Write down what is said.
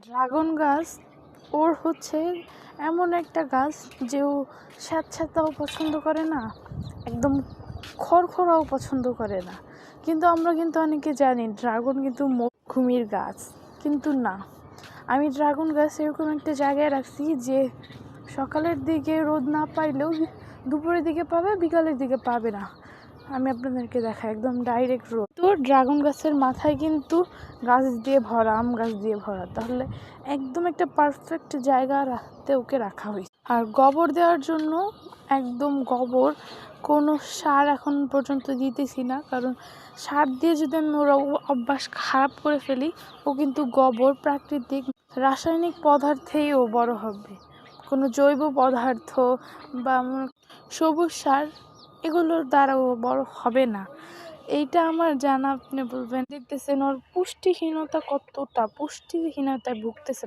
Dragon গাছ ওর হচ্ছে এমন একটা গাছ যে ও স্যাঁতস্যাঁতাও পছন্দ করে না, একদম খড়খড়াও পছন্দ করে না। কিন্তু আমরা কিন্তু অনেকে জানি ড্রাগন কিন্তু মৌসুমীর গাছ, কিন্তু না, আমি ড্রাগন গাছ এরকম একটা জায়গায় রাখছি যে সকালের দিকে রোদ না পাইলেও দুপুরের দিকে পাবে, বিকালের দিকে পাবে না। আমি আপনাদেরকে দেখাই একদম ডাইরেক্ট রোদ। তো ড্রাগন গাছের মাথায় কিন্তু গাছ দিয়ে ভরা, আম গাছ দিয়ে ভরা, তাহলে একদম একটা পারফেক্ট জায়গা রাখতে ওকে রাখা হয়েছে। আর গোবর দেওয়ার জন্য একদম গোবর, কোনো সার এখন পর্যন্ত দিতেছি না, কারণ সার দিয়ে যদি আমি ওর অভ্যাস খারাপ করে ফেলি, ও কিন্তু গোবর প্রাকৃতিক রাসায়নিক পদার্থেই ও বড় হবে। কোনো জৈব পদার্থ বা সবুজ সার এগুলোর দ্বারা ও বড় হবে না, এইটা আমার জানা। আপনি বলবেন দেখতেছেন ওর পুষ্টিহীনতায় ভুগতেছে।